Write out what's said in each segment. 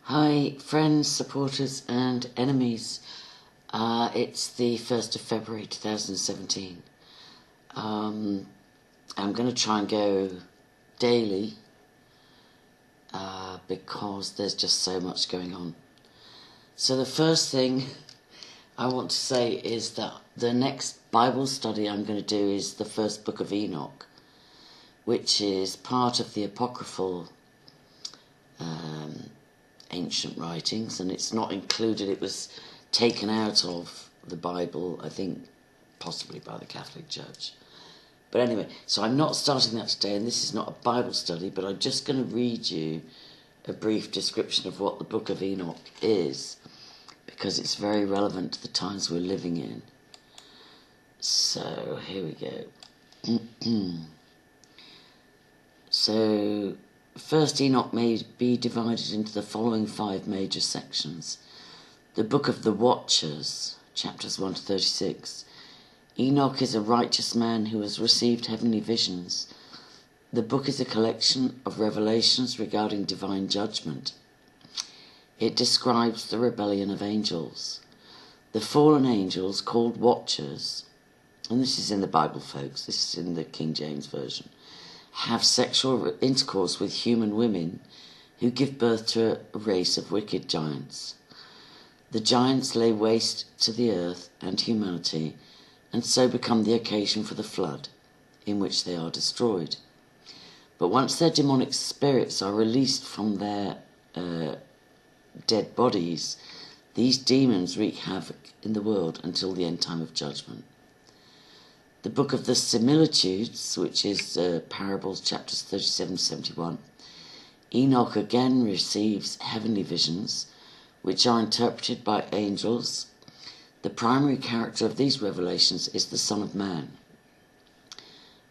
Hi friends, supporters and enemies. It's the 1st of February 2017. I'm going to try and go daily because there's just so much going on. So the first thing I want to say is that the next Bible study I'm going to do is the first book of Enoch, which is part of the apocryphal ancient writings, and it's not included. It was taken out of the Bible, I think, possibly by the Catholic Church. But anyway, so I'm not starting that today, and this is not a Bible study, but I'm just going to read you a brief description of what the Book of Enoch is, because it's very relevant to the times we're living in. So, here we go. So, first Enoch may be divided into the following 5 major sections. The Book of the Watchers, chapters 1 to 36. Enoch is a righteous man who has received heavenly visions. The book is a collection of revelations regarding divine judgment. It describes the rebellion of angels. The fallen angels, called watchers, and this is in the Bible, folks, this is in the King James Version, have sexual intercourse with human women who give birth to a race of wicked giants. The giants lay waste to the earth and humanity, and so become the occasion for the flood, in which they are destroyed. But once their demonic spirits are released from their dead bodies, these demons wreak havoc in the world until the end time of judgment. The Book of the Similitudes, which is Parables, chapters 37 to 71. Enoch again receives heavenly visions, which are interpreted by angels. The primary character of these revelations is the Son of Man.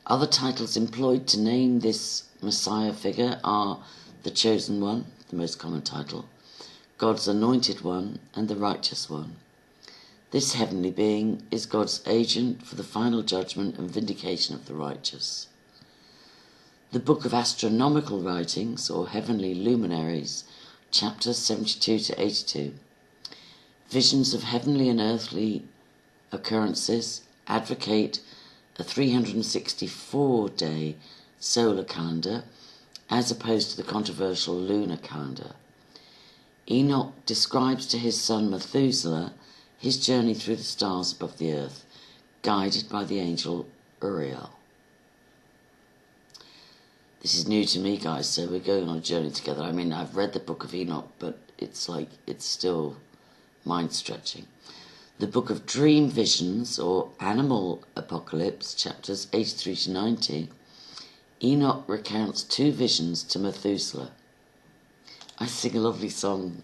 Other titles employed to name this Messiah figure are the Chosen One, the most common title, God's Anointed One, and the Righteous One. This heavenly being is God's agent for the final judgment and vindication of the righteous. The Book of Astronomical Writings, or Heavenly Luminaries, chapters 72 to 82. Visions of heavenly and earthly occurrences advocate a 364-day solar calendar as opposed to the controversial lunar calendar. Enoch describes to his son Methuselah his journey through the stars above the earth, guided by the angel Uriel. This is new to me, guys, so we're going on a journey together. I mean, I've read the Book of Enoch, but it's still mind-stretching. The Book of Dream Visions, or Animal Apocalypse, chapters 83 to 90. Enoch recounts 2 visions to Methuselah. I sing a lovely song.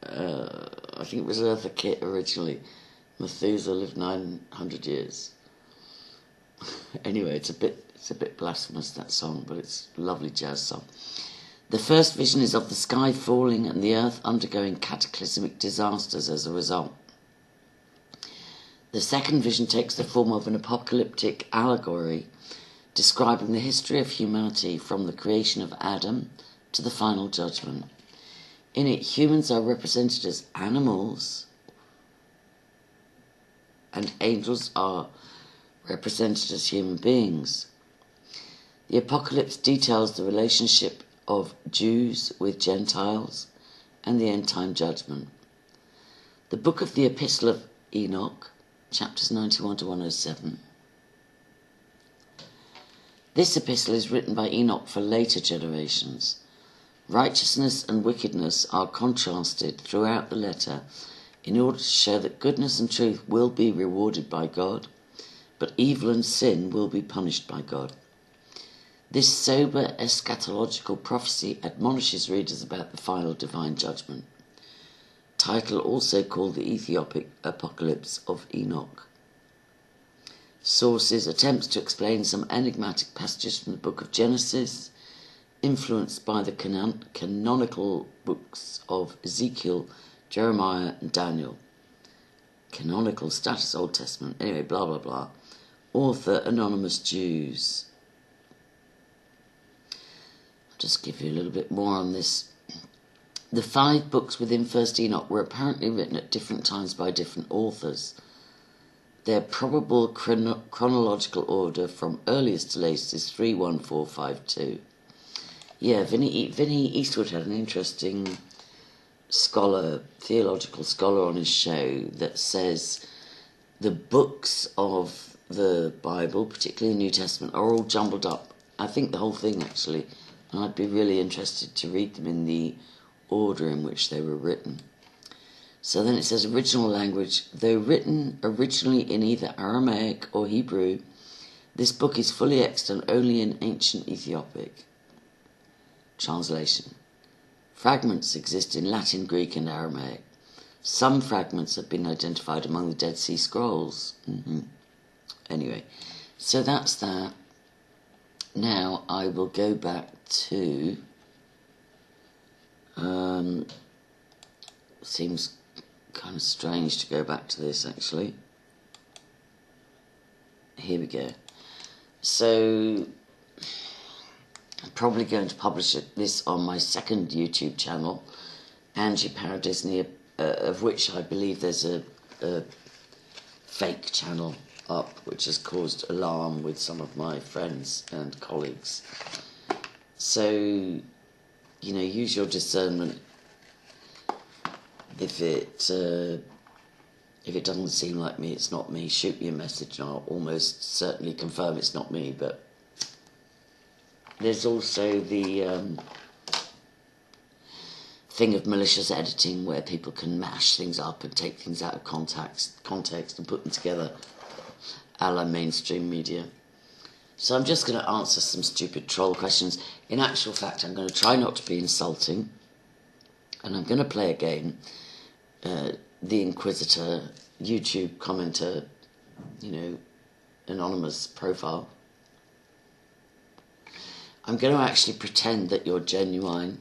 I think it was Eartha Kitt originally. Methuselah lived 900 years. Anyway, it's a bit blasphemous, that song, but it's a lovely jazz song. The first vision is of the sky falling and the earth undergoing cataclysmic disasters as a result. The second vision takes the form of an apocalyptic allegory describing the history of humanity from the creation of Adam to the final judgment. In it, humans are represented as animals and angels are represented as human beings. The apocalypse details the relationship of Jews with Gentiles and the end-time judgment. The Book of the Epistle of Enoch, chapters 91 to 107. This epistle is written by Enoch for later generations. Righteousness and wickedness are contrasted throughout the letter in order to show that goodness and truth will be rewarded by God, but evil and sin will be punished by God. This sober eschatological prophecy admonishes readers about the final divine judgment. Title also called the Ethiopic Apocalypse of Enoch. Sources: attempts to explain some enigmatic passages from the Book of Genesis, influenced by the canonical books of Ezekiel, Jeremiah and Daniel. Canonical status, Old Testament. Anyway, blah blah blah. Author: Anonymous Jews. I'll just give you a little bit more on this The 5 books within First Enoch were apparently written at different times by different authors. Their probable chronological order from earliest to latest is 31452. Yeah, Vinnie Eastwood had an interesting theological scholar on his show that says the books of the Bible, particularly the New Testament, are all jumbled up. I think the whole thing, actually, and I'd be really interested to read them in the order in which they were written. So then it says original language. Though written originally in either Aramaic or Hebrew, this book is fully extant only in ancient Ethiopic. Translation. Fragments exist in Latin, Greek and Aramaic. Some fragments have been identified among the Dead Sea Scrolls. Anyway, so that's that. Now I will go back to... seems kind of strange to go back to this, actually. Here we go. So, I'm probably going to publish this on my second YouTube channel, Angie Paradisney, of which I believe there's a fake channel up, which has caused alarm with some of my friends and colleagues. So, you know, use your discernment. If it doesn't seem like me, it's not me. Shoot me a message and I'll almost certainly confirm it's not me. But there's also the thing of malicious editing where people can mash things up and take things out of context and put them together a la mainstream media. So I'm just going to answer some stupid troll questions. In actual fact, I'm going to try not to be insulting, and I'm going to play a game. The Inquisitor, YouTube commenter, you know, anonymous profile. I'm going to actually pretend that you're genuine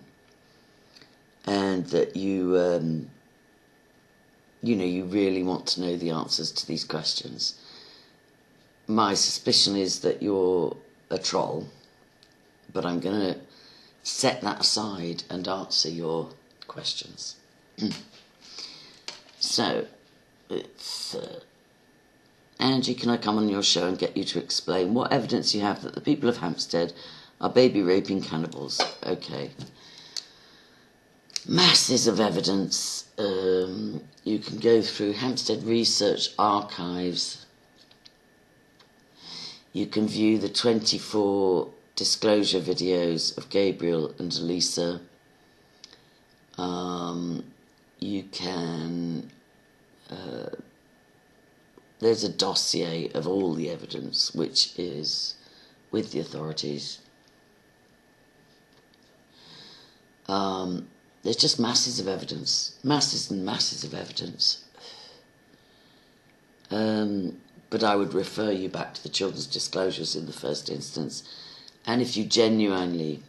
and that you, you know, you really want to know the answers to these questions. My suspicion is that you're a troll, but I'm going to set that aside and answer your questions. So, it's... Angie, can I come on your show and get you to explain what evidence you have that the people of Hampstead are baby-raping cannibals? Okay. Masses of evidence. You can go through Hampstead Research Archives. You can view the 24 disclosure videos of Gabriel and Elisa. You can... there's a dossier of all the evidence which is with the authorities. There's just masses of evidence. Masses and masses of evidence. But I would refer you back to the children's disclosures in the first instance. And if you genuinely...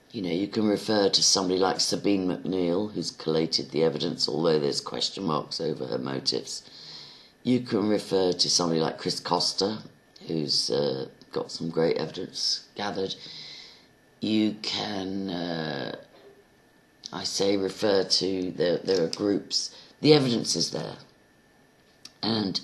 You know, you can refer to somebody like Sabine McNeill, who's collated the evidence, although there's question marks over her motives. You can refer to somebody like Chris Costa, who's got some great evidence gathered. You can, refer to, there are groups. The evidence is there. And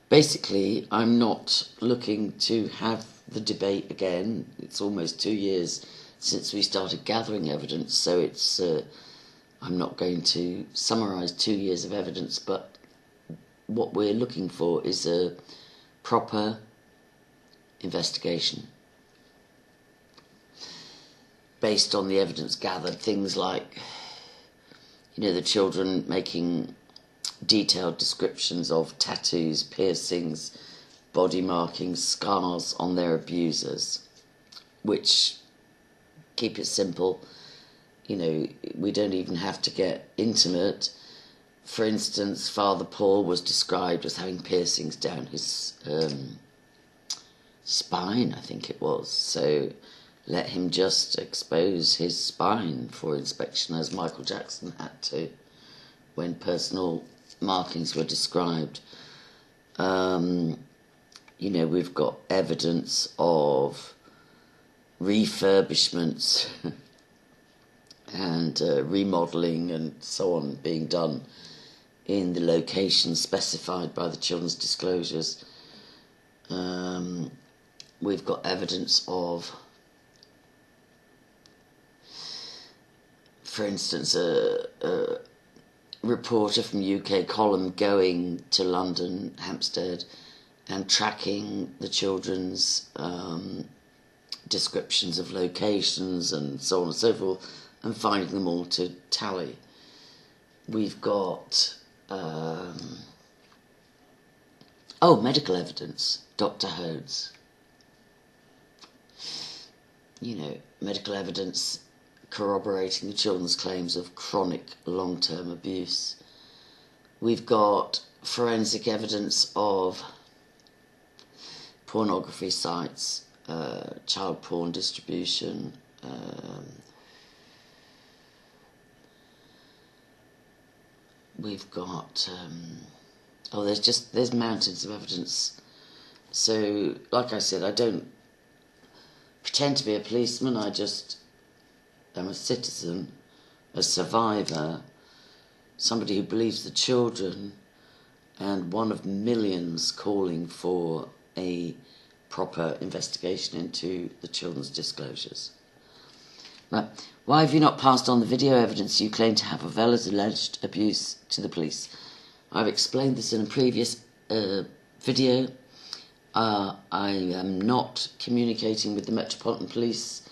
basically, I'm not looking to have the debate again. It's almost 2 years since we started gathering evidence, so it's I'm not going to summarise 2 years of evidence, but what we're looking for is a proper investigation based on the evidence gathered. Things like, you know, the children making detailed descriptions of tattoos, piercings, body markings, scars on their abusers, which... Keep it simple, you know, we don't even have to get intimate. For instance, Father Paul was described as having piercings down his spine, I think it was. So let him just expose his spine for inspection, as Michael Jackson had to when personal markings were described. You know, we've got evidence of refurbishments and and remodelling and so on being done in the location specified by the children's disclosures. We've got evidence of, for instance, a reporter from UK column going to London, Hampstead, and tracking the children's descriptions of locations and so on and so forth, and finding them all to tally. We've got medical evidence, Dr. Hodes. Medical evidence corroborating the children's claims of chronic long-term abuse. We've got forensic evidence of pornography sites, child porn distribution, we've got there's mountains of evidence. So, like I said, I don't pretend to be a policeman. I just am a citizen, a survivor, somebody who believes the children, and one of millions calling for a proper investigation into the children's disclosures. Right. Why have you not passed on the video evidence you claim to have of Ella's alleged abuse to the police? I've explained this in a previous video. I am not communicating with the Metropolitan Police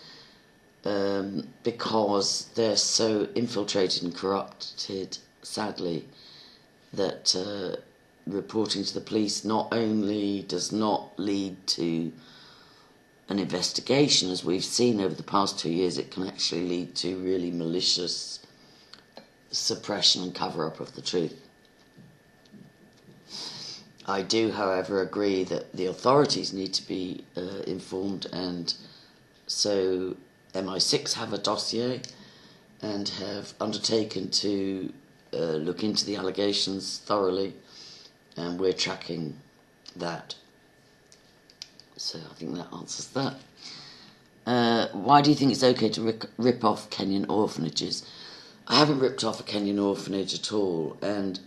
because they're so infiltrated and corrupted, sadly, that reporting to the police not only does not lead to an investigation, as we've seen over the past 2 years, it can actually lead to really malicious suppression and cover-up of the truth. I do, however, agree that the authorities need to be informed, and so MI6 have a dossier and have undertaken to look into the allegations thoroughly, and we're tracking that. So I think that answers that. Why do you think it's okay to rip off Kenyan orphanages? I haven't ripped off a Kenyan orphanage at all, and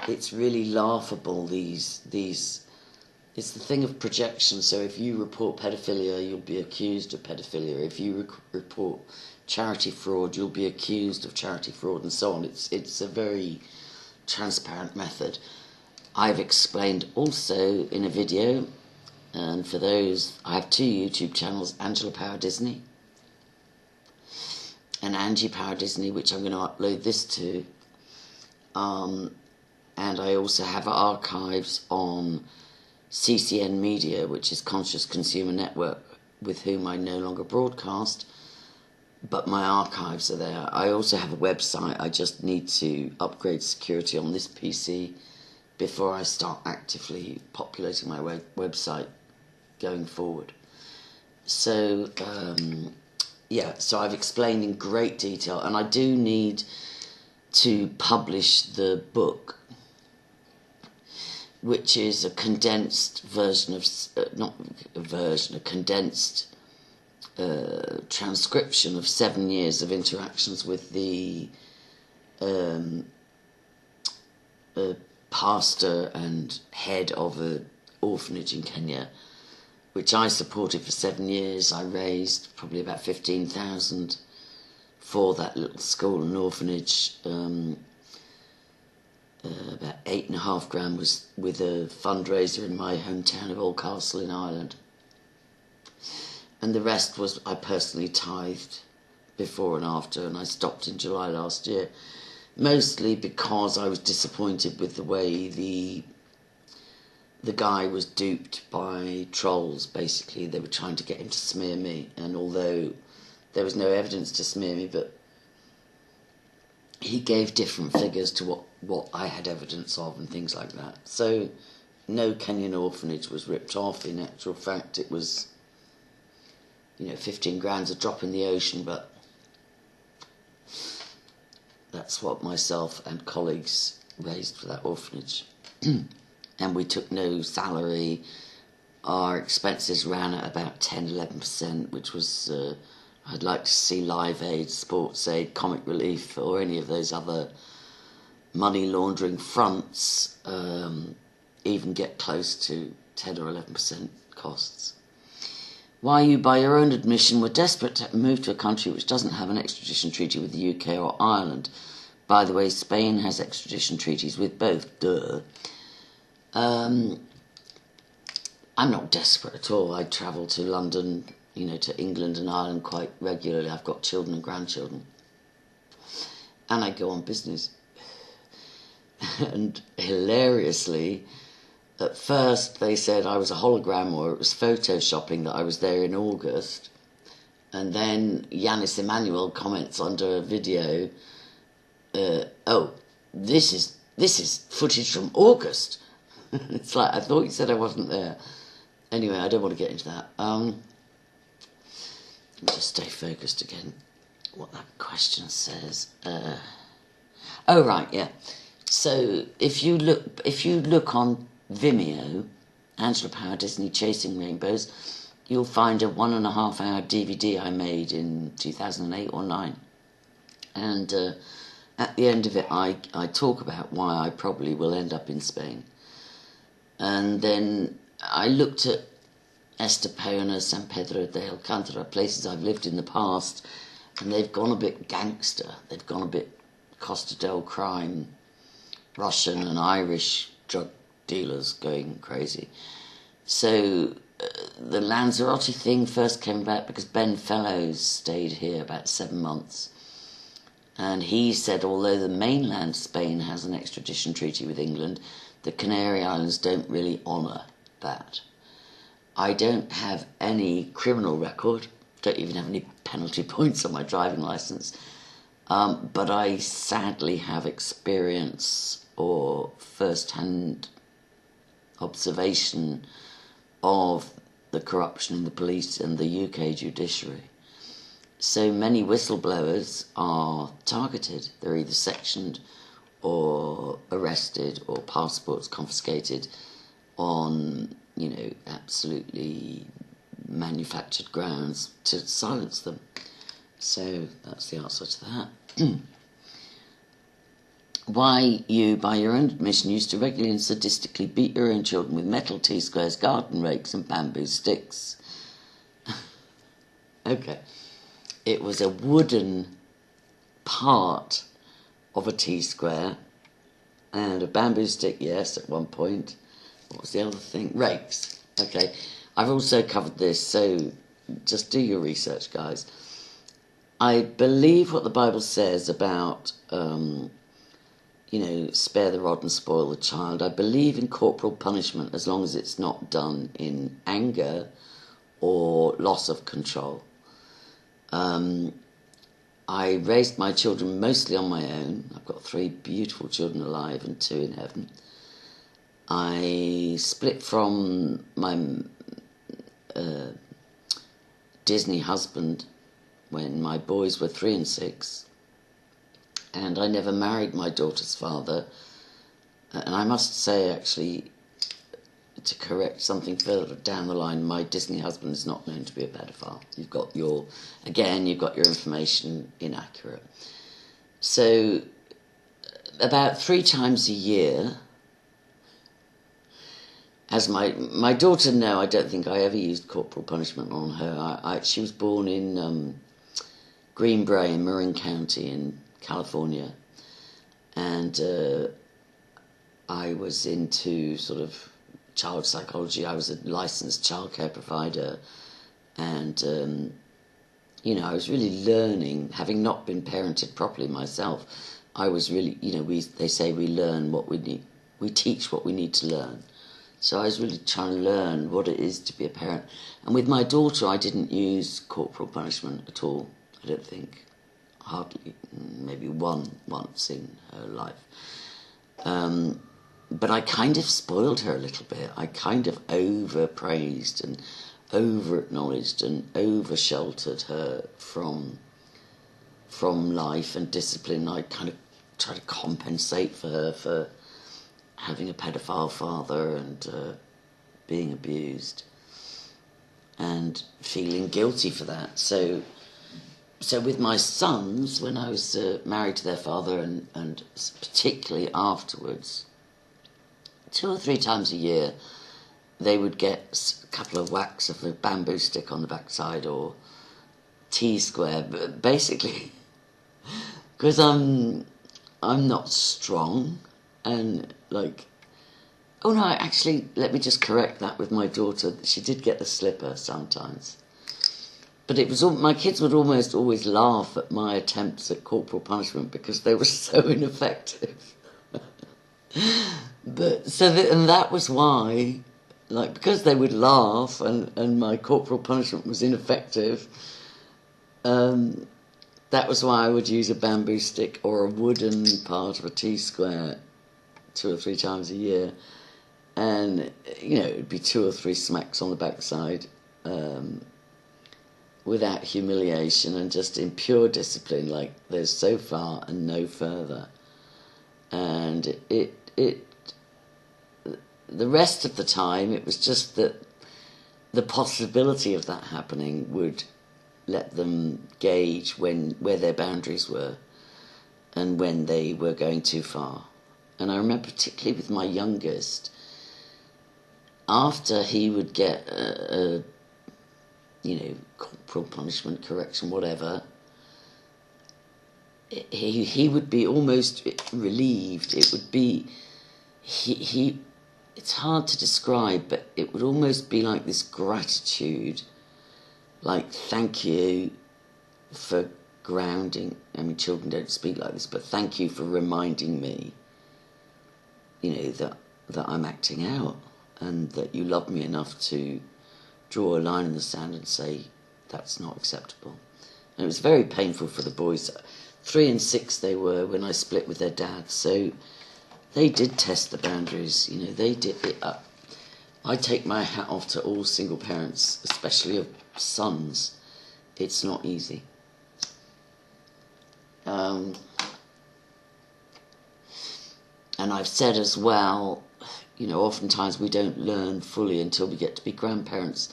it's really laughable, it's the thing of projection. So if you report pedophilia, you'll be accused of pedophilia. If you report charity fraud, you'll be accused of charity fraud, and so on. It's a very transparent method. I've explained also in a video, and for those, I have 2 YouTube channels, Angela Power Disney and Angie Power Disney, which I'm going to upload this to. And I also have archives on CCN Media, which is Conscious Consumer Network, with whom I no longer broadcast, but my archives are there. I also have a website. I just need to upgrade security on this PC before I start actively populating my website going forward. So, so I've explained in great detail, and I do need to publish the book, which is a condensed version of, a condensed transcription of 7 years of interactions with the pastor and head of an orphanage in Kenya, which I supported for 7 years. I raised probably about 15,000 for that little school and orphanage. About 8.5 grand was with a fundraiser in my hometown of Oldcastle in Ireland. And the rest was I personally tithed before and after, and I stopped in July last year, mostly because I was disappointed with the way the guy was duped by trolls. Basically, they were trying to get him to smear me, and although there was no evidence to smear me, but he gave different figures to what I had evidence of and things like that. So no Kenyan orphanage was ripped off. In actual fact, it was, 15 grand's a drop in the ocean, but that's what myself and colleagues raised for that orphanage. And we took no salary. Our expenses ran at about 10-11%, which was I'd like to see Live Aid, Sports Aid, Comic Relief, or any of those other money laundering fronts even get close to 10 or 11% costs. Why you, by your own admission, were desperate to move to a country which doesn't have an extradition treaty with the UK or Ireland. By the way, Spain has extradition treaties with both. Duh. I'm not desperate at all. I travel to London, to England and Ireland quite regularly. I've got children and grandchildren. And I go on business. And hilariously, at first they said I was a hologram or it was photoshopping that I was there in August. And then Yanis Emmanuel comments under a video, this is footage from August. It's like, I thought you said I wasn't there. Anyway, I don't want to get into that. Let me just stay focused again. What that question says. Right, yeah. So if you look on Vimeo, Angela Power Disney Chasing Rainbows, you'll find a 1.5 hour DVD I made in 2008 or 9. And at the end of it, I talk about why I probably will end up in Spain. And then I looked at Estepona, San Pedro de Alcántara, places I've lived in the past, and they've gone a bit gangster. They've gone a bit Costa del Crime, Russian and Irish drug dealers going crazy. So the Lanzarote thing first came about because Ben Fellows stayed here about 7 months. And he said, although the mainland Spain has an extradition treaty with England, the Canary Islands don't really honour that. I don't have any criminal record, don't even have any penalty points on my driving licence, but I sadly have experience or first-hand observation of the corruption in the police and the UK judiciary. So many whistleblowers are targeted. They're either sectioned or arrested or passports confiscated on, absolutely manufactured grounds to silence them. So that's the answer to that. Why you, by your own admission, used to regularly and sadistically beat your own children with metal T-squares, garden rakes and bamboo sticks. Okay. It was a wooden part of a T-square and a bamboo stick, yes, at one point. What was the other thing? Rakes. Okay. I've also covered this, so just do your research, guys. I believe what the Bible says about, spare the rod and spoil the child. I believe in corporal punishment as long as it's not done in anger or loss of control. I raised my children mostly on my own. I've got 3 beautiful children alive and 2 in heaven. I split from my Disney husband when my boys were 3 and 6, and I never married my daughter's father. And I must say, actually, to correct something further down the line, my Disney husband is not known to be a pedophile. You've got your information inaccurate. So about 3 times a year, as my daughter, no, I don't think I ever used corporal punishment on her. She was born in Green Bay in Marin County in California, and I was into sort of child psychology. I was a licensed childcare provider, and I was really learning, having not been parented properly myself. I was really, they say we learn what we need, we teach what we need to learn. So I was really trying to learn what it is to be a parent. And with my daughter, I didn't use corporal punishment at all, I don't think. Hardly, maybe once in her life. But I kind of spoiled her a little bit. I kind of overpraised and over-acknowledged and over-sheltered her from life and discipline. I kind of tried to compensate for her for having a pedophile father and being abused and feeling guilty for that. So So with my sons, when I was married to their father, and particularly afterwards, 2 or 3 times a year, they would get a couple of whacks of a bamboo stick on the backside or T-square, but basically, because I'm not strong, and like, oh no, actually, let me just correct that with my daughter. She did get the slipper sometimes. But it was all, my kids would almost always laugh at my attempts at corporal punishment because they were so ineffective. And that was why, like, because they would laugh and my corporal punishment was ineffective, that was why I would use a bamboo stick or a wooden part of a T-square 2 or 3 times a year. And, you know, it would be 2 or 3 smacks on the backside, without humiliation and just in pure discipline, like there's so far and no further. And the rest of the time, it was just that the possibility of that happening would let them gauge where their boundaries were and when they were going too far. And I remember particularly with my youngest, after he would get a corporal punishment, correction, whatever, he would be almost relieved. It would be, it's hard to describe, but it would almost be like this gratitude, like, thank you for grounding. I mean, children don't speak like this, but thank you for reminding me, that I'm acting out and that you love me enough to draw a line in the sand and say, that's not acceptable. And it was very painful for the boys. 3 and 6 they were when I split with their dad, so they did test the boundaries. They did it up. I take my hat off to all single parents, especially of sons. It's not easy. And I've said as well, oftentimes we don't learn fully until we get to be grandparents.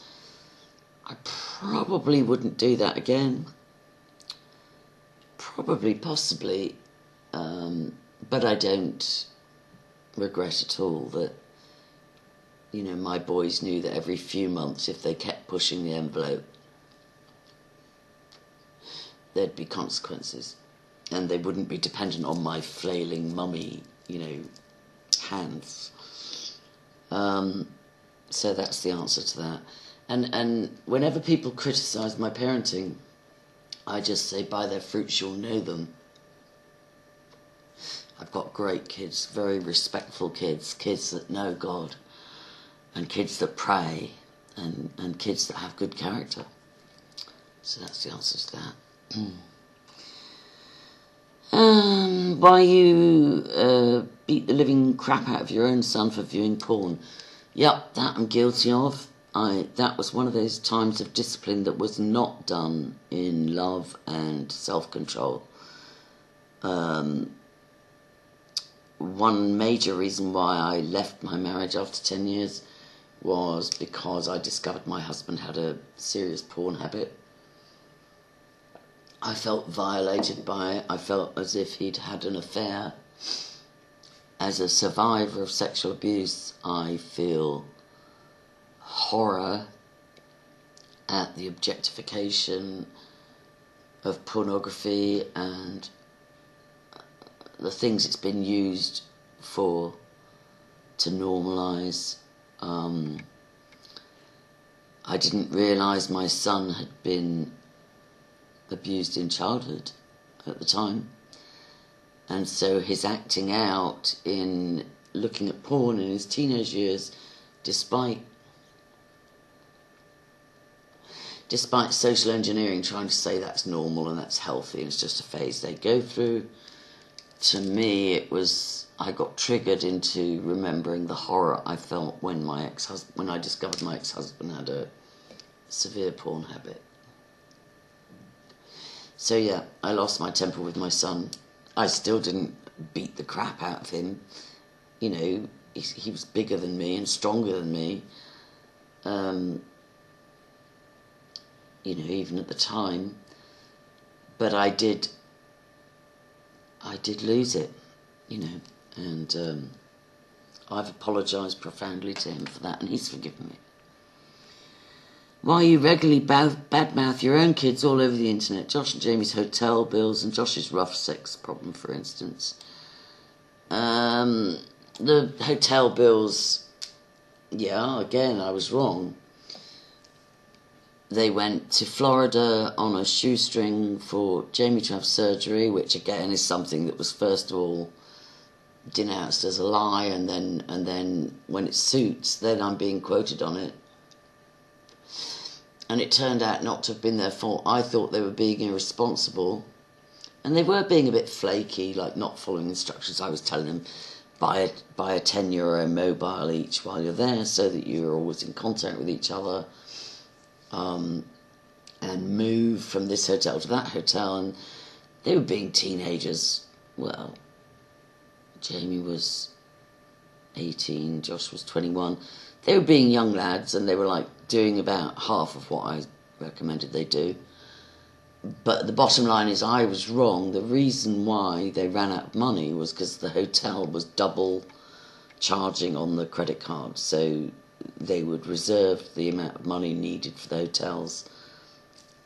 I probably wouldn't do that again. Probably, possibly, but I don't regret at all that, my boys knew that every few months, if they kept pushing the envelope, there'd be consequences, and they wouldn't be dependent on my flailing mummy, hands. So that's the answer to that. And whenever people criticise my parenting, I just say, by their fruits you'll know them. I've got great kids, very respectful kids, kids that know God, and kids that pray, and kids that have good character. So that's the answer to that. Why you beat the living crap out of your own son for viewing porn. Yep, that I'm guilty of. That was one of those times of discipline that was not done in love and self-control. One major reason why I left my marriage after 10 years was because I discovered my husband had a serious porn habit. I felt violated by it. I felt as if he'd had an affair. As a survivor of sexual abuse, I feel horror at the objectification of pornography and the things it's been used for to normalise. I didn't realise my son had been abused in childhood at the time, and so his acting out in looking at porn in his teenage years, despite social engineering trying to say that's normal and that's healthy and it's just a phase they go through, to me it was, I got triggered into remembering the horror I felt when I discovered my ex-husband had a severe porn habit. So yeah, I lost my temper with my son. I still didn't beat the crap out of him. He was bigger than me and stronger than me. Even at the time. But I did lose it, and I've apologised profoundly to him for that, and he's forgiven me. Why you regularly badmouth your own kids all over the internet. Josh and Jamie's hotel bills and Josh's rough sex problem, for instance. The hotel bills, yeah, again, I was wrong. They went to Florida on a shoestring for Jamie to have surgery, which again is something that was first of all denounced as a lie, and then when it suits, then I'm being quoted on it. And it turned out not to have been their fault. I thought they were being irresponsible. And they were being a bit flaky, like not following instructions. I was telling them, buy a €10 mobile each while you're there so that you're always in contact with each other. And move from this hotel to that hotel. And they were being teenagers. Well, Jamie was 18, Josh was 21. They were being young lads, and they were like doing about half of what I recommended they do. But the bottom line is I was wrong. The reason why they ran out of money was because the hotel was double charging on the credit card. So they would reserve the amount of money needed for the hotels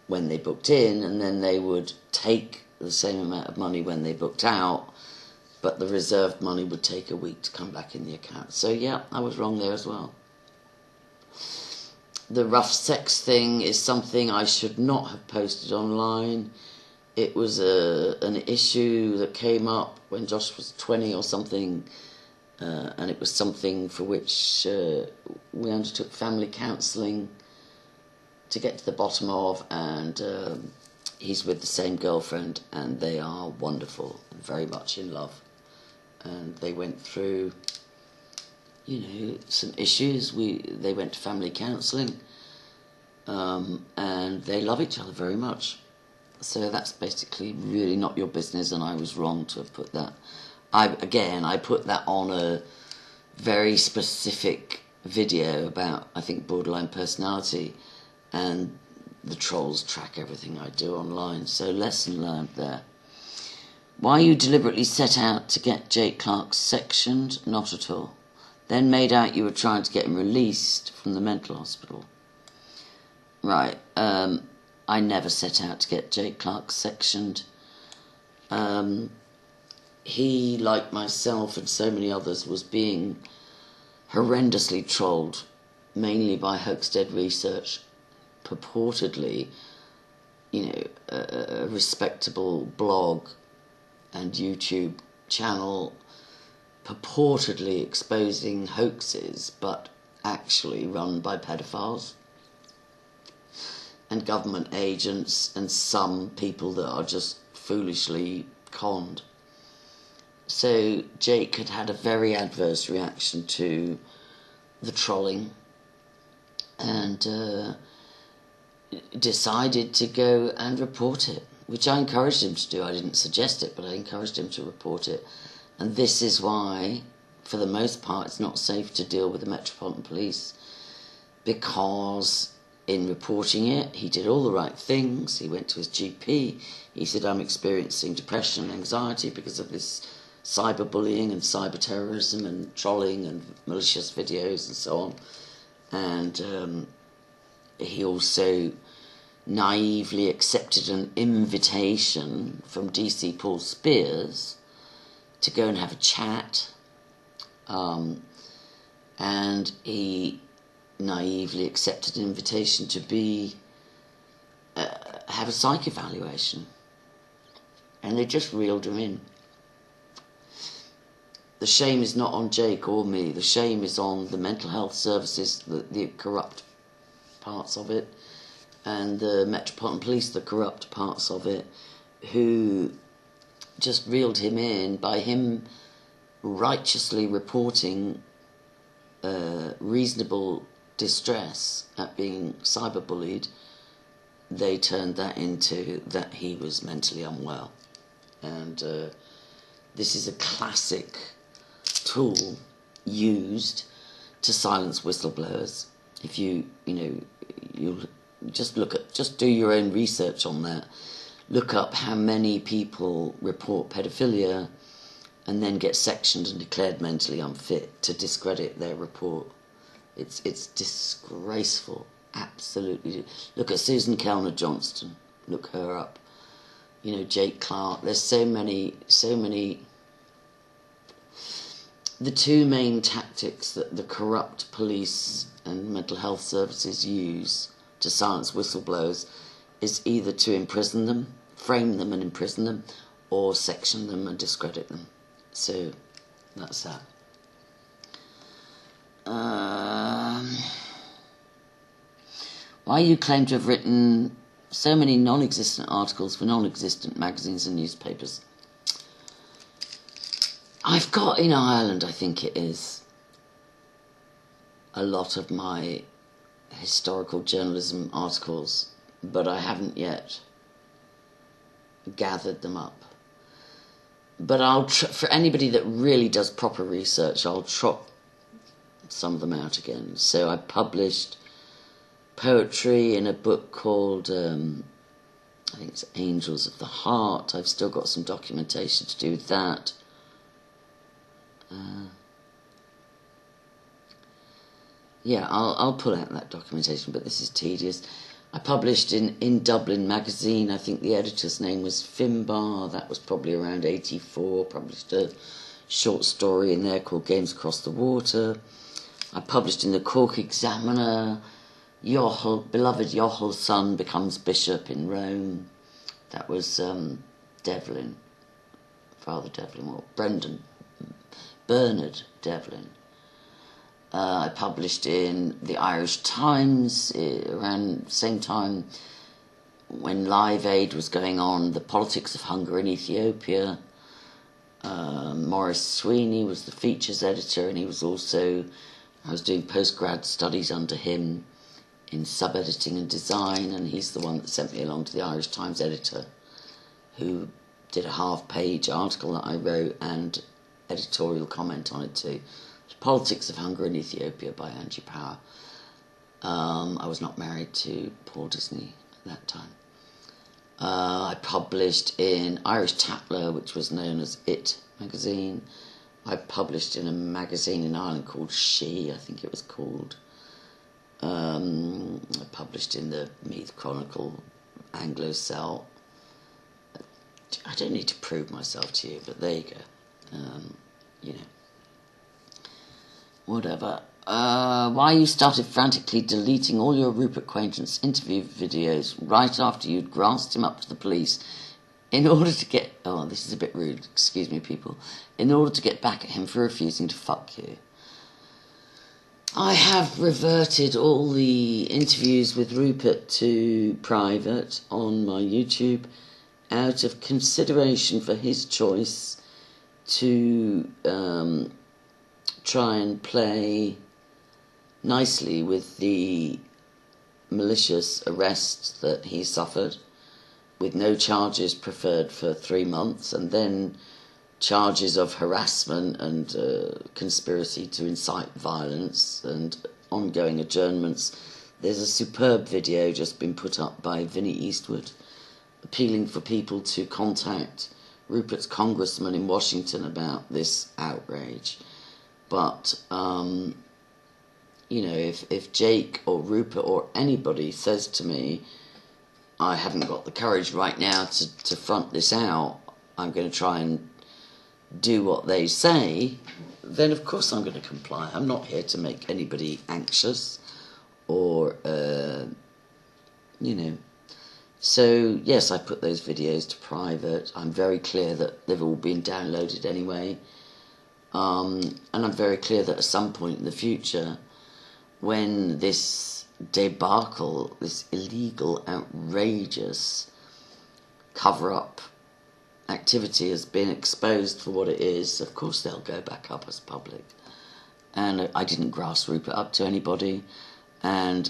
when they booked in, and then they would take the same amount of money when they booked out, but the reserved money would take a week to come back in the account. So yeah, I was wrong there as well. The rough sex thing is something I should not have posted online. It was an issue that came up when Josh was 20 or something, and it was something for which we undertook family counselling to get to the bottom of, and he's with the same girlfriend, and they are wonderful and very much in love. And they went through, some issues. They went to family counselling, and they love each other very much. So that's basically really not your business, and I was wrong to have put that. I put that on a very specific video about, I think, borderline personality, and the trolls track everything I do online. So lesson learned there. Why you deliberately set out to get Jake Clark sectioned? Not at all. Then made out you were trying to get him released from the mental hospital. Right, I never set out to get Jake Clark sectioned. He, like myself and so many others, was being horrendously trolled, mainly by Hoaxdead Research, purportedly, a respectable blog and YouTube channel purportedly exposing hoaxes, but actually run by pedophiles and government agents and some people that are just foolishly conned. So Jake had a very adverse reaction to the trolling and decided to go and report it, which I encouraged him to do. I didn't suggest it, but I encouraged him to report it. And this is why, for the most part, it's not safe to deal with the Metropolitan Police, because in reporting it, he did all the right things. He went to his GP. He said, I'm experiencing depression and anxiety because of this cyberbullying and cyber terrorism and trolling and malicious videos and so on. And he also naively accepted an invitation from DC Paul Spears to go and have a chat, and he naively accepted an invitation to have a psych evaluation, and they just reeled him in. The shame is not on Jake or me. The shame is on the mental health services, the corrupt parts of it, and the Metropolitan Police, the corrupt parts of it, who just reeled him in by him righteously reporting reasonable distress at being cyberbullied. They turned that into that he was mentally unwell. And this is a classic tool used to silence whistleblowers. If you just do your own research on that. look up how many people report paedophilia and then get sectioned and declared mentally unfit to discredit their report. It's disgraceful, absolutely. Look at Susan Kellner Johnston, look her up. You know, Jake Clark, there's so many. The two main tactics that the corrupt police and mental health services use to silence whistleblowers is either to imprison them, frame them and imprison them, or section them and discredit them. So, that's that. Why you claim to have written so many non-existent articles for non-existent magazines and newspapers? I've got in Ireland, I think it is, a lot of my historical journalism articles, but I haven't yet gathered them up. But I'll for anybody that really does proper research, I'll trot some of them out again. So I published poetry in a book called, I think it's Angels of the Heart. I've still got some documentation to do with that. Yeah, I'll pull out that documentation, but this is tedious. I published in Dublin magazine, I think the editor's name was Finbar, that was probably around 84, published a short story in there called Games Across the Water. I published in the Cork Examiner, beloved Yohel's son becomes bishop in Rome. That was Devlin, Father Devlin, or Bernard Devlin. I published in the Irish Times around the same time when Live Aid was going on, the politics of hunger in Ethiopia. Maurice Sweeney was the features editor, and he was also, I was doing postgrad studies under him in sub-editing and design, and he's the one that sent me along to the Irish Times editor, who did a half-page article that I wrote and editorial comment on it too. Politics of Hunger in Ethiopia by Angie Power. I was not married to Paul Disney at that time. I published in Irish Tatler, which was known as It magazine. I published in a magazine in Ireland called She, I think it was called. I published in the Meath Chronicle, Anglo Cell. I don't need to prove myself to you, but there you go. You know. Whatever. Why you started frantically deleting all your Rupert Quaintance interview videos right after you'd grassed him up to the police in order to get... Oh, this is a bit rude, excuse me, people. In order to get back at him for refusing to fuck you. I have reverted all the interviews with Rupert to private on my YouTube out of consideration for his choice to try and play nicely with the malicious arrest that he suffered, with no charges preferred for 3 months, and then charges of harassment and conspiracy to incite violence and ongoing adjournments. There's a superb video just been put up by Vinnie Eastwood appealing for people to contact Rupert's congressman in Washington about this outrage. But, you know, if Jake or Rupert or anybody says to me, I haven't got the courage right now to front this out, I'm going to try and do what they say, then of course I'm going to comply. I'm not here to make anybody anxious or, you know. So, yes, I put those videos to private. I'm very clear that they've all been downloaded anyway. And I'm very clear that at some point in the future, when this debacle, this illegal, outrageous cover-up activity has been exposed for what it is, of course they'll go back up as public. And I didn't grass Rupert up to anybody, and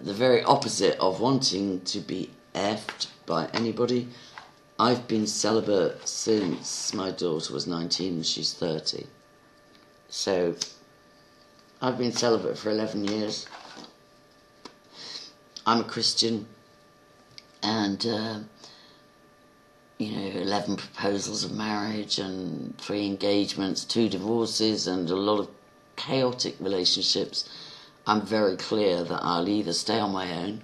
the very opposite of wanting to be effed by anybody, I've been celibate since my daughter was 19 and she's 30. So I've been celibate for 11 years. I'm a Christian. and 11 proposals of marriage and 3 engagements, 2 divorces, and a lot of chaotic relationships, I'm very clear that I'll either stay on my own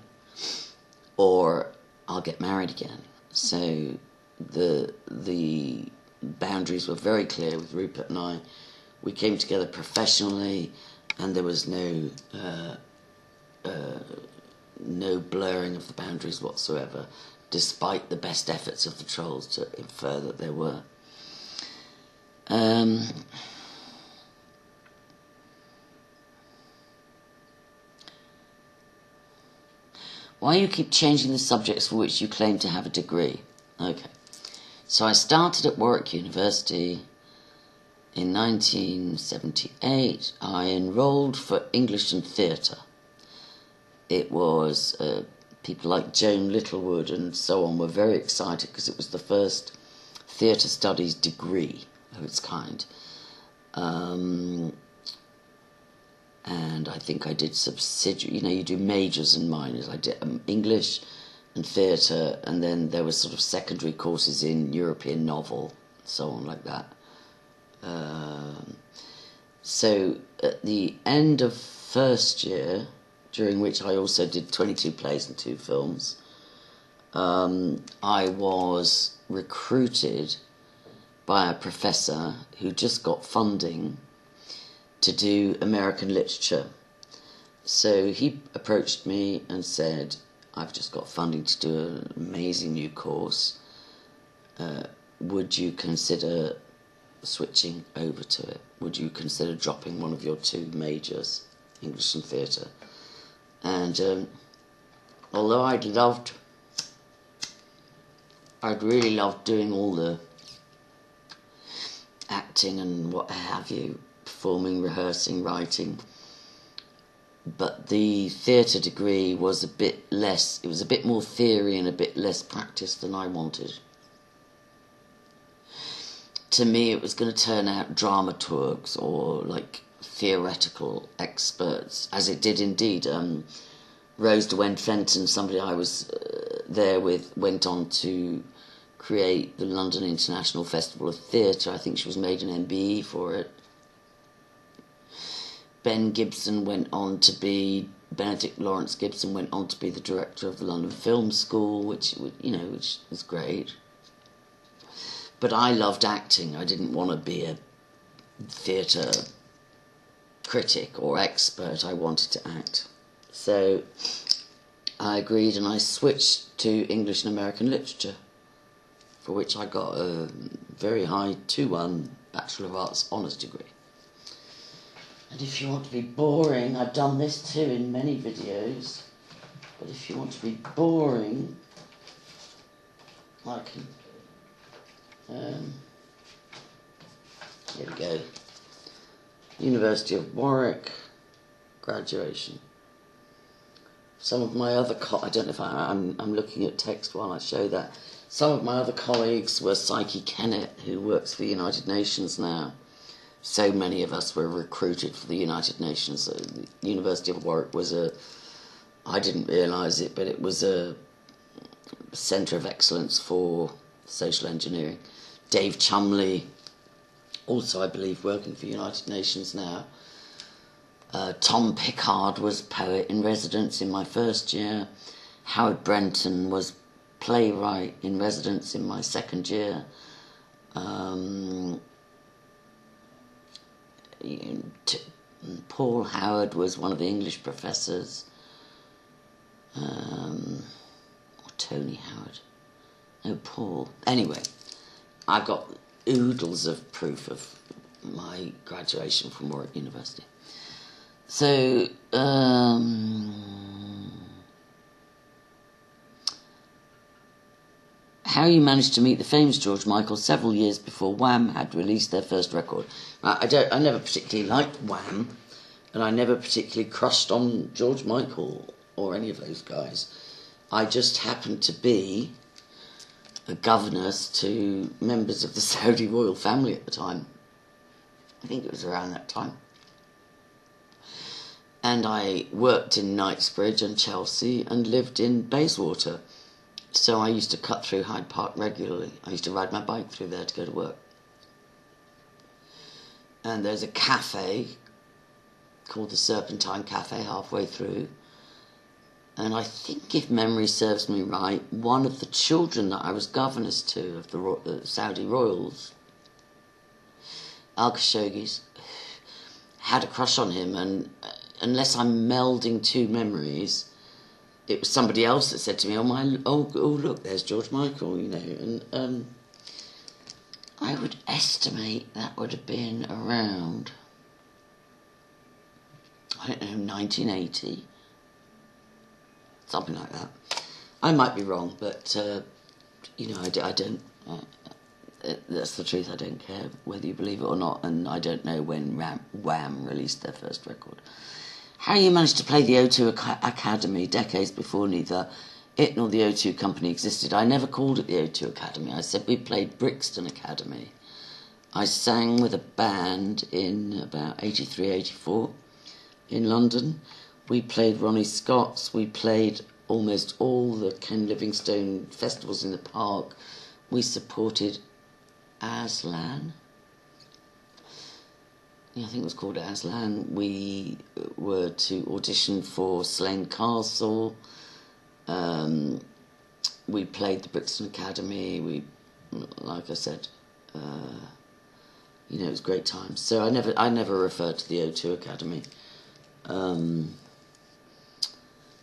or I'll get married again. So the boundaries were very clear with Rupert and I. We came together professionally, and there was no blurring of the boundaries whatsoever, despite the best efforts of the trolls to infer that there were. Why you keep changing the subjects for which you claim to have a degree? Okay. So I started at Warwick University in 1978. I enrolled for English and theatre. It was people like Joan Littlewood and so on were very excited because it was the first theatre studies degree of its kind. And I think I did subsidiary, you do majors and minors. I did English and theatre, and then there was sort of secondary courses in European novel, so on like that. So at the end of first year, during which I also did 22 plays and 2 films, I was recruited by a professor who just got funding to do American literature. So he approached me and said, I've just got funding to do an amazing new course. Would you consider switching over to it? Would you consider dropping one of your 2 majors, English and theatre? And although I'd really loved doing all the acting and what have you, performing, rehearsing, writing, but the theatre degree was a bit less, it was a bit more theory and a bit less practice than I wanted. To me, it was going to turn out dramaturgs or like theoretical experts, as it did indeed. Rose Derwent-Fenton, somebody I was there with, went on to create the London International Festival of Theatre. I think she was made an MBE for it. Benedict Lawrence Gibson went on to be the director of the London Film School, which was great. But I loved acting. I didn't want to be a theatre critic or expert. I wanted to act. So I agreed and I switched to English and American literature, for which I got a very high 2:1 Bachelor of Arts honours degree. And if you want to be boring, I've done this too in many videos, but if you want to be boring, I can, here we go, University of Warwick, graduation. Some of my other, I don't know if I'm looking at text while I show that. Some of my other colleagues were Psyche Kennett, who works for the United Nations now. So many of us were recruited for the United Nations. The University of Warwick was I didn't realise it, but it was a centre of excellence for social engineering. Dave Chumley, also I believe working for the United Nations now. Tom Pickard was poet in residence in my first year. Howard Brenton was playwright in residence in my second year. Paul Howard was one of the English professors. Or Tony Howard. No, Paul. Anyway, I've got oodles of proof of my graduation from Warwick University. So, how you managed to meet the famous George Michael several years before Wham had released their first record. I never particularly liked Wham, and I never particularly crushed on George Michael or any of those guys. I just happened to be a governess to members of the Saudi royal family at the time. I think it was around that time. And I worked in Knightsbridge and Chelsea and lived in Bayswater. So I used to cut through Hyde Park regularly. I used to ride my bike through there to go to work. And there's a cafe called the Serpentine Cafe halfway through. And I think, if memory serves me right, one of the children that I was governess to of the Saudi royals, Al Khashoggi's, had a crush on him, and unless I'm melding two memories, it was somebody else that said to me, oh look, there's George Michael, you know. And I would estimate that would have been around, I don't know, 1980. Something like that. I might be wrong, but, you know, I don't... that's the truth. I don't care whether you believe it or not, and I don't know when Wham released their first record. How you managed to play the O2 Academy decades before neither it nor the O2 company existed. I never called it the O2 Academy. I said we played Brixton Academy. I sang with a band in about 83, 84 in London. We played Ronnie Scott's. We played almost all the Ken Livingstone festivals in the park. We supported Aslan. Yeah, I think it was called Aslan. We were to audition for Slane Castle. We played the Brixton Academy. We, like I said, you know, it was great times. So I never referred to the O2 Academy.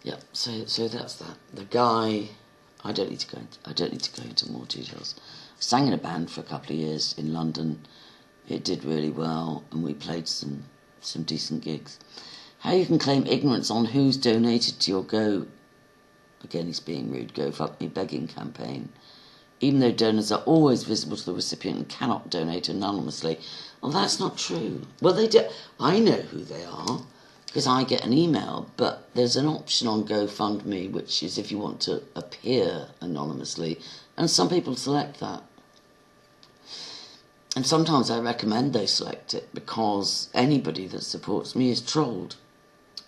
Yeah, so that's that. The guy, I don't need to go into more details. I sang in a band for a couple of years in London. It did really well, and we played some decent gigs. How you can claim ignorance on who's donated to your again he's being rude, Go Fuck Me begging campaign, even though donors are always visible to the recipient and cannot donate anonymously. Well, that's not true. Well, they do. I know who they are, because I get an email, but there's an option on GoFundMe, which is if you want to appear anonymously, and some people select that. And sometimes I recommend they select it, because anybody that supports me is trolled.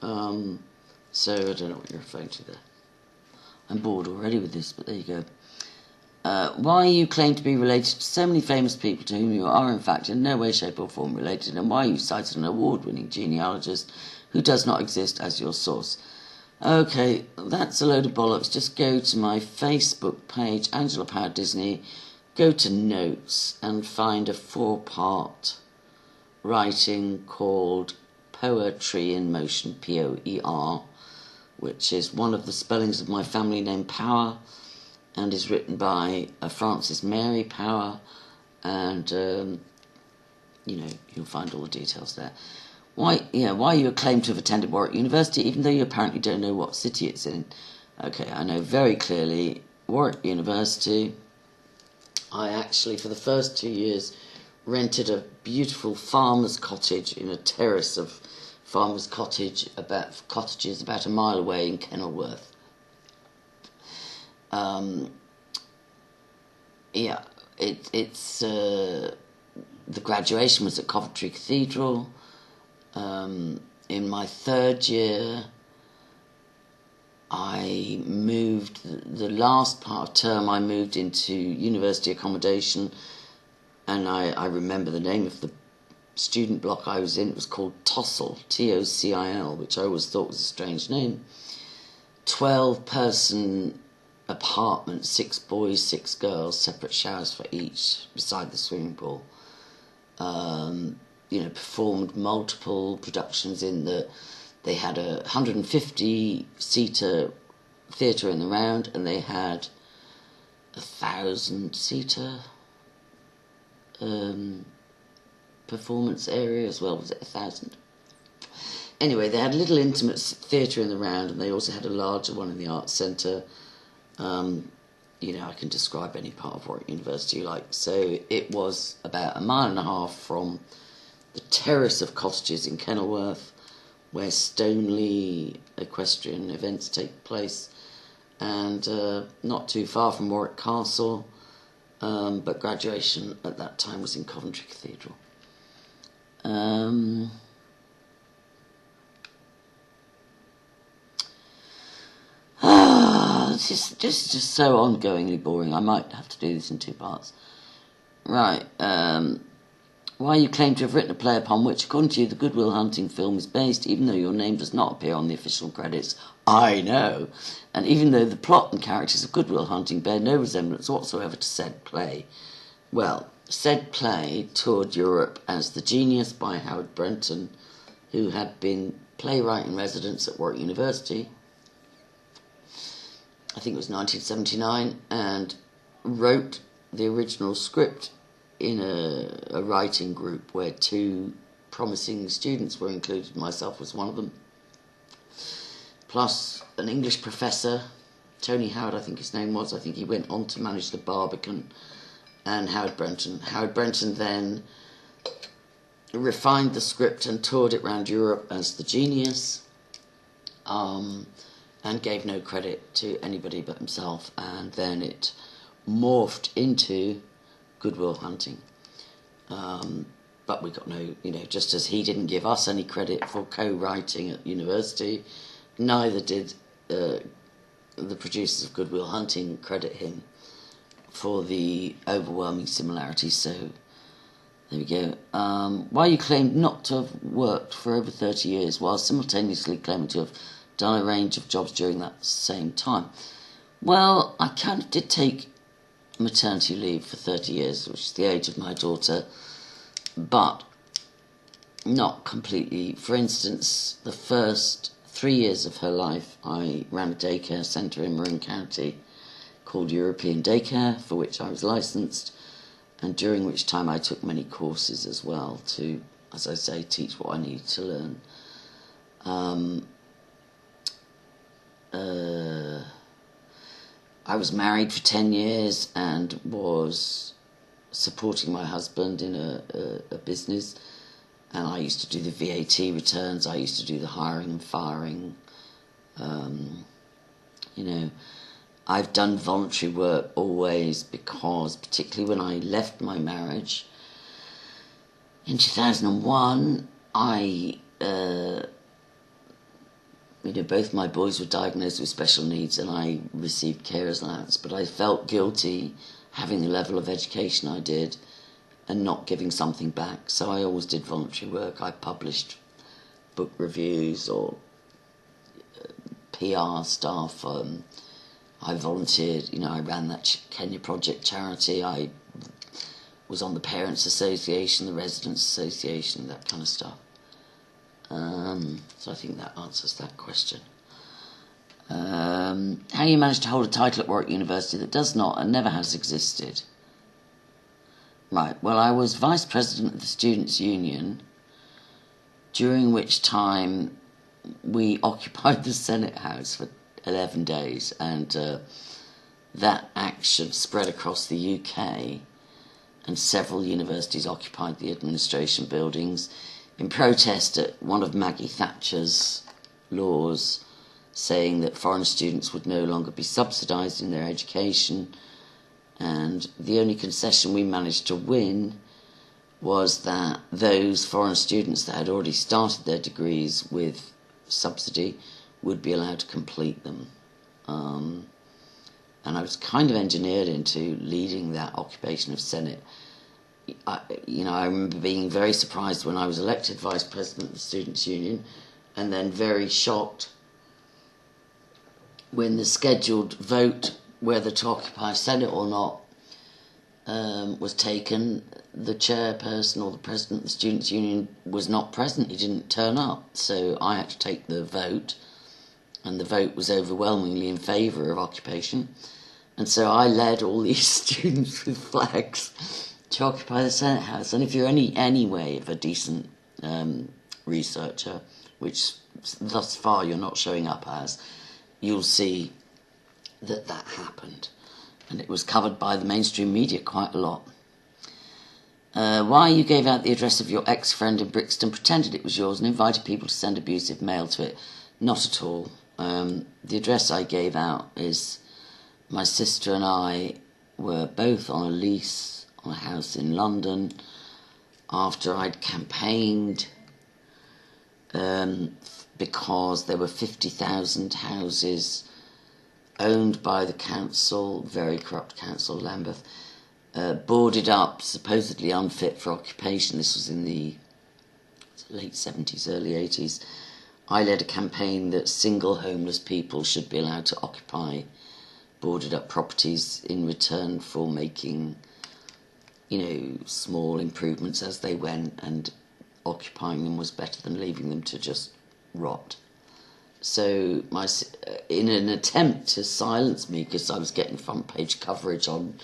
So I don't know what you're referring to there. I'm bored already with this, but there you go. Why you claim to be related to so many famous people to whom you are in fact in no way, shape or form related, and why you cited an award-winning genealogist who does not exist as your source. Okay, that's a load of bollocks. Just go to my Facebook page, Angela Power Disney, go to notes and find a 4-part writing called Poetry in Motion, P-O-E-R, which is one of the spellings of my family name Power, and is written by Frances Mary Power, and, you know, you'll find all the details there. Why you claim to have attended Warwick University, even though you apparently don't know what city it's in. Okay, I know very clearly Warwick University. I actually, for the first 2 years, rented a beautiful farmer's cottage in a terrace of farmer's cottages about a mile away in Kenilworth. It's the graduation was at Coventry Cathedral. In my 3rd year, I moved, the last part of term I moved into university accommodation, and I remember the name of the student block I was in. It was called Tossal, T-O-C-I-L, which I always thought was a strange name. 12-person apartment, 6 boys, 6 girls, separate showers for each, beside the swimming pool. Performed multiple productions in they had a 150-seater theatre in the round, and they had a 1,000-seater performance area as well. Was it 1,000? Anyway, they had a little intimate theatre in the round, and they also had a larger one in the arts centre. I can describe any part of Warwick University you like. So it was about 1.5 miles from the terrace of cottages in Kenilworth, where Stoneleigh equestrian events take place, and not too far from Warwick Castle, but graduation at that time was in Coventry Cathedral. this is just so ongoingly boring. I might have to do this in 2 parts. Right. Why you claim to have written a play upon which, according to you, the Good Will Hunting film is based, even though your name does not appear on the official credits. I know. And even though the plot and characters of Good Will Hunting bear no resemblance whatsoever to said play. Well, said play toured Europe as The Genius by Howard Brenton, who had been playwright in residence at Warwick University, I think it was 1979, and wrote the original script in a writing group where 2 promising students were included. Myself was one of them. Plus an English professor, Tony Howard I think his name was. I think he went on to manage the Barbican, and Howard Brenton. Howard Brenton then refined the script and toured it around Europe as The Genius, and gave no credit to anybody but himself, and then it morphed into Good Will Hunting. But we got no, just as he didn't give us any credit for co-writing at university, neither did the producers of Good Will Hunting credit him for the overwhelming similarities. So there we go. Why you claimed not to have worked for over 30 years while simultaneously claiming to have done a range of jobs during that same time. Well, I kind of did take maternity leave for 30 years, which is the age of my daughter, but not completely. For instance, the first 3 years of her life, I ran a daycare centre in Marin County called European Daycare, for which I was licensed, and during which time I took many courses as well to, as I say, teach what I needed to learn. I was married for 10 years and was supporting my husband in a business, and I used to do the VAT returns, I used to do the hiring and firing. I've done voluntary work always, because particularly when I left my marriage in 2001, both my boys were diagnosed with special needs and I received carers allowance, but I felt guilty having the level of education I did and not giving something back. So I always did voluntary work. I published book reviews or PR stuff. I volunteered, I ran that Kenya Project charity. I was on the Parents Association, the Residents Association, that kind of stuff. So I think that answers that question. How you managed to hold a title at Warwick University that does not and never has existed. Right, well, I was Vice President of the Students' Union, during which time we occupied the Senate House for 11 days, and that action spread across the UK, and several universities occupied the administration buildings in protest at one of Maggie Thatcher's laws saying that foreign students would no longer be subsidised in their education, and the only concession we managed to win was that those foreign students that had already started their degrees with subsidy would be allowed to complete them. And I was kind of engineered into leading that occupation of Senate. I remember being very surprised when I was elected Vice President of the Students' Union, and then very shocked when the scheduled vote whether to occupy Senate or not was taken. The chairperson or the president of the Students' Union was not present. He didn't turn up, so I had to take the vote, and the vote was overwhelmingly in favour of occupation. And so I led all these students with flags to occupy the Senate House. And if you're any way of a decent researcher, which thus far you're not showing up as, you'll see that happened. And it was covered by the mainstream media quite a lot. Why you gave out the address of your ex-friend in Brixton, pretended it was yours, and invited people to send abusive mail to it. Not at all. The address I gave out is my sister and I were both on a lease on a house in London after I'd campaigned because there were 50,000 houses owned by the council, very corrupt council, Lambeth, boarded up, supposedly unfit for occupation. This was in the late 70s, early 80s. I led a campaign that single homeless people should be allowed to occupy boarded up properties in return for making, small improvements as they went, and occupying them was better than leaving them to just rot. So in an attempt to silence me, because I was getting front page coverage on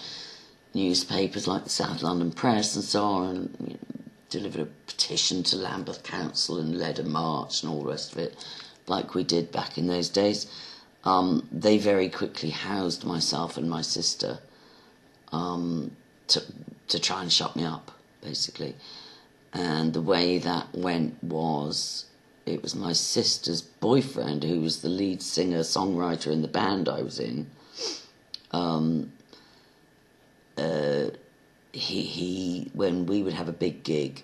newspapers like the South London Press and so on, and delivered a petition to Lambeth Council and led a march and all the rest of it, like we did back in those days. They very quickly housed myself and my sister to try and shut me up, basically. And the way that went was, it was my sister's boyfriend, who was the lead singer-songwriter in the band I was in. He when we would have a big gig,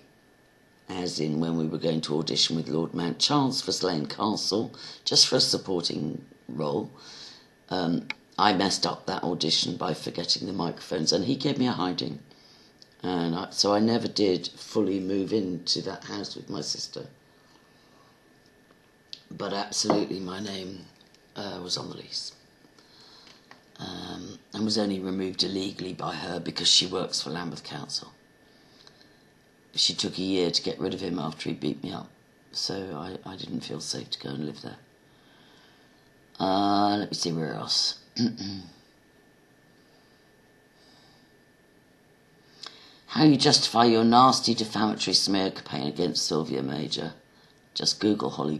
as in when we were going to audition with Lord Mount Charles for Slane Castle, just for a supporting role, I messed up that audition by forgetting the microphones, and he gave me a hiding. And so I never did fully move into that house with my sister. But absolutely my name was on the lease. And was only removed illegally by her because she works for Lambeth Council. She took a year to get rid of him after he beat me up. So I didn't feel safe to go and live there. Let me see where else. How you justify your nasty defamatory smear campaign against Sylvia Major? Just Google Holly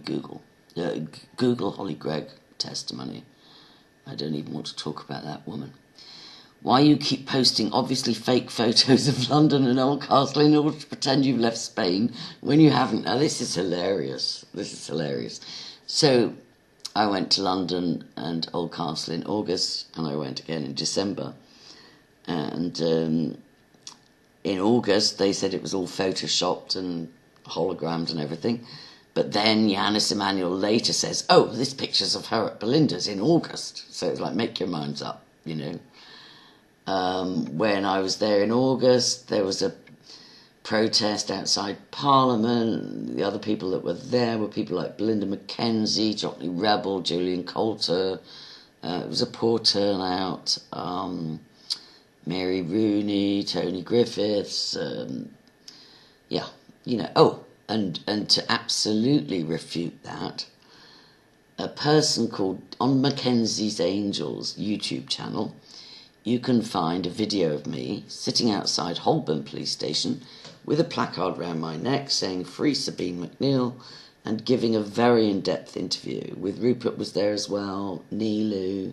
Gregg testimony. I don't even want to talk about that woman. Why you keep posting obviously fake photos of London and Oldcastle in order to pretend you've left Spain when you haven't? Now this is hilarious. So I went to London and Oldcastle in August, and I went again in December. And in August they said it was all photoshopped and hologrammed and everything. But then Yanis Emanuel later says, oh, this picture's of her at Belinda's in August. So it's like, make your minds up, When I was there in August, there was a protest outside Parliament. The other people that were there were people like Belinda Mackenzie, Jotley Rebel, Julian Coulter. It was a poor turnout. Mary Rooney, Tony Griffiths. And to absolutely refute that, a person called, on Mackenzie's Angels YouTube channel, you can find a video of me sitting outside Holborn Police Station with a placard round my neck saying "Free Sabine McNeill," and giving a very in-depth interview. With Rupert was there as well, Nilu,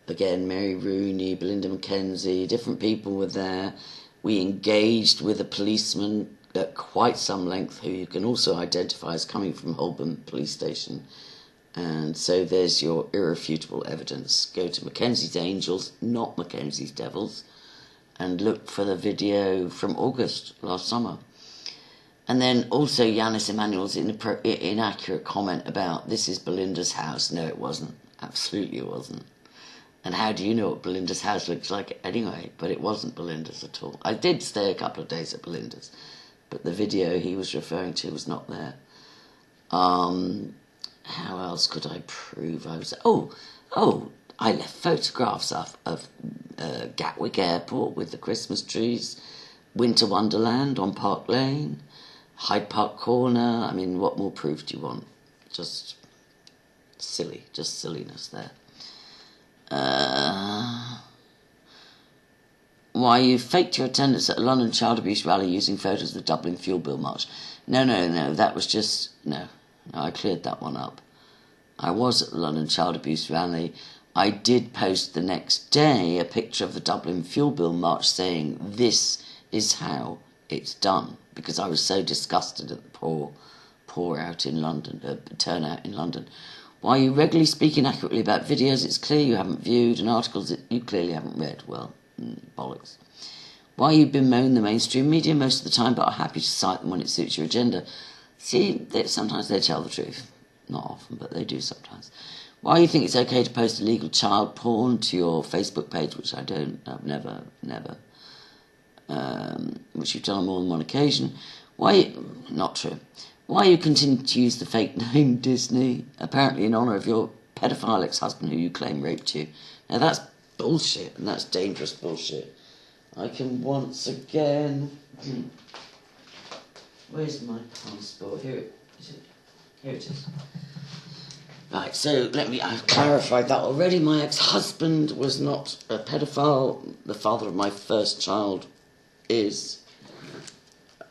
again Mary Rooney, Belinda Mackenzie, different people were there. We engaged with a policeman at quite some length, who you can also identify as coming from Holborn Police Station. And so there's your irrefutable evidence. Go to Mackenzie's Angels, not Mackenzie's Devils, and look for the video from August last summer. And then also Yanis Emanuel's inaccurate comment about this is Belinda's house. No, it wasn't. Absolutely it wasn't. And how do you know what Belinda's house looks like anyway? But it wasn't Belinda's at all. I did stay a couple of days at Belinda's, but the video he was referring to was not there. How else could I prove I was... I left photographs of Gatwick Airport with the Christmas trees, Winter Wonderland on Park Lane, Hyde Park Corner. I mean, what more proof do you want? Just silliness there. Why you faked your attendance at a London child abuse rally using photos of the Dublin fuel bill march. No, that was just... No, I cleared that one up. I was at the London child abuse rally. I did post the next day a picture of the Dublin fuel bill march saying, this is how it's done, because I was so disgusted at the poor out in London, turnout in London. Why you regularly speak inaccurately about videos it's clear you haven't viewed, and articles that you clearly haven't read. Well, bollocks. Why you bemoan the mainstream media most of the time but are happy to cite them when it suits your agenda. See, sometimes they tell the truth. Not often, but they do sometimes. Why you think it's okay to post illegal child porn to your Facebook page, which I don't, I've never, which you've done on more than one occasion. Not true. Why you continue to use the fake name Disney, apparently in honour of your pedophile ex-husband who you claim raped you. Now that's bullshit, and that's dangerous bullshit. I can once again... Where's my passport? Here it is. Right, so I've clarified that already. My ex-husband was not a pedophile. The father of my first child is.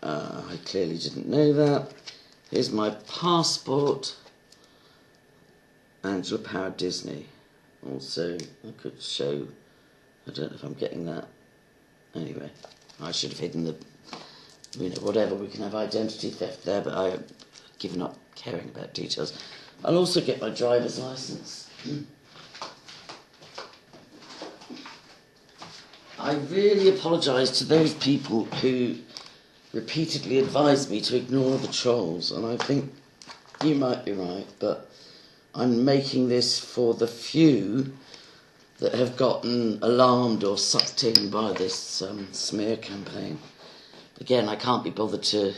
I clearly didn't know that. Here's my passport. Angela Power Disney. Also, I could show... I don't know if I'm getting that. Anyway, I should have hidden the... whatever, we can have identity theft there, but I've given up caring about details. I'll also get my driver's licence. I really apologise to those people who repeatedly advised me to ignore the trolls, and I think you might be right, but I'm making this for the few that have gotten alarmed or sucked in by this smear campaign. Again, I can't be bothered to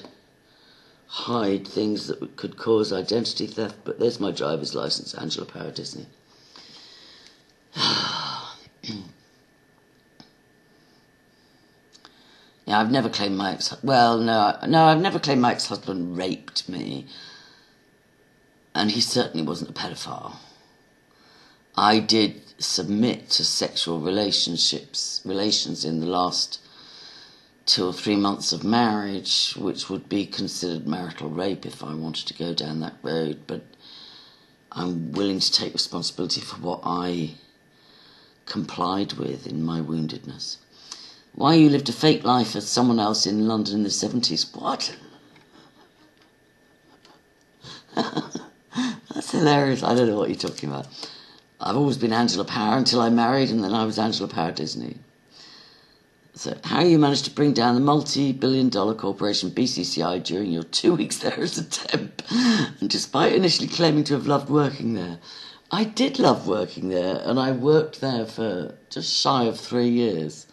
hide things that could cause identity theft, but there's my driver's licence, Angela Power Disney. Yeah, I've never claimed my I've never claimed my ex-husband raped me, and he certainly wasn't a pedophile. I did submit to sexual relations in the last 2 or 3 months of marriage, which would be considered marital rape if I wanted to go down that road, but I'm willing to take responsibility for what I complied with in my woundedness. Why you lived a fake life as someone else in London in the 70s? What? That's hilarious. I don't know what you're talking about. I've always been Angela Power until I married, and then I was Angela Power Disney. So, how you managed to bring down the multi-billion-dollar corporation BCCI during your 2 weeks there as a temp, and despite initially claiming to have loved working there. I did love working there, and I worked there for just shy of 3 years.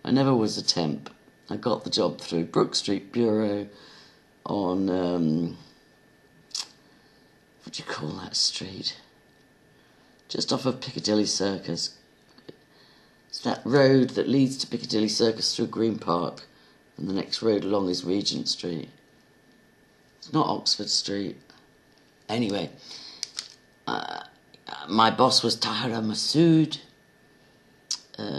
I never was a temp. I got the job through Brook Street Bureau on, what do you call that street? Just off of Piccadilly Circus. It's that road that leads to Piccadilly Circus through Green Park, and the next road along is Regent Street. It's not Oxford Street. Anyway, my boss was Tahira Masood.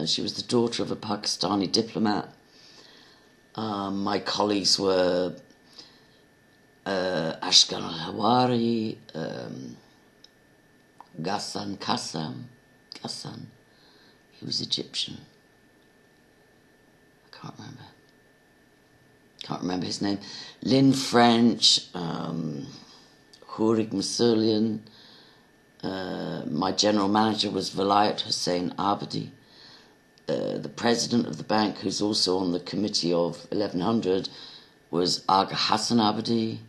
She was the daughter of a Pakistani diplomat. My colleagues were Ashkan al-Hawari, Ghassan. He was Egyptian. I can't remember his name. Lynn French, Hourik Masulian. My general manager was Vilayat Hussein Abadi. The president of the bank, who's also on the committee of 1100, was Aga Hassan Abadi.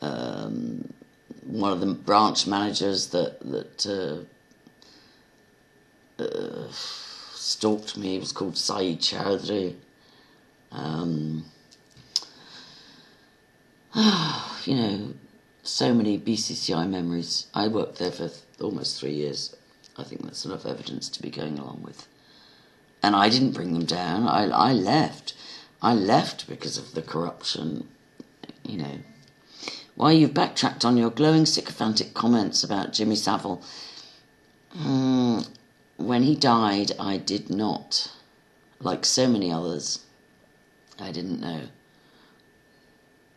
One of the branch managers that stalked me was called Saeed Chowdhury. So many BCCI memories. I worked there for almost 3 years. I think that's enough evidence to be going along with. And I didn't bring them down. I left. I left because of the corruption, Why you've backtracked on your glowing sycophantic comments about Jimmy Savile. When he died, I did not. Like so many others, I didn't know.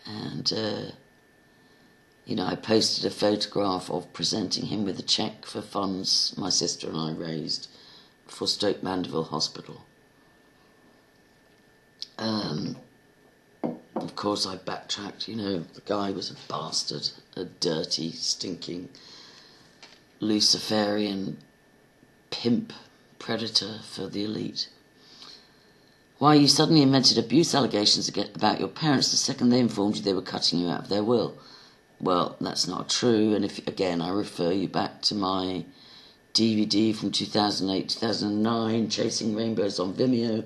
And, I posted a photograph of presenting him with a cheque for funds my sister and I raised for Stoke Mandeville Hospital. Of course, I backtracked. The guy was a bastard, a dirty, stinking, Luciferian pimp predator for the elite. Why you suddenly invented abuse allegations about your parents the second they informed you they were cutting you out of their will. well, that's not true. And if again, I refer you back to my DVD from 2008-2009, Chasing Rainbows on Vimeo,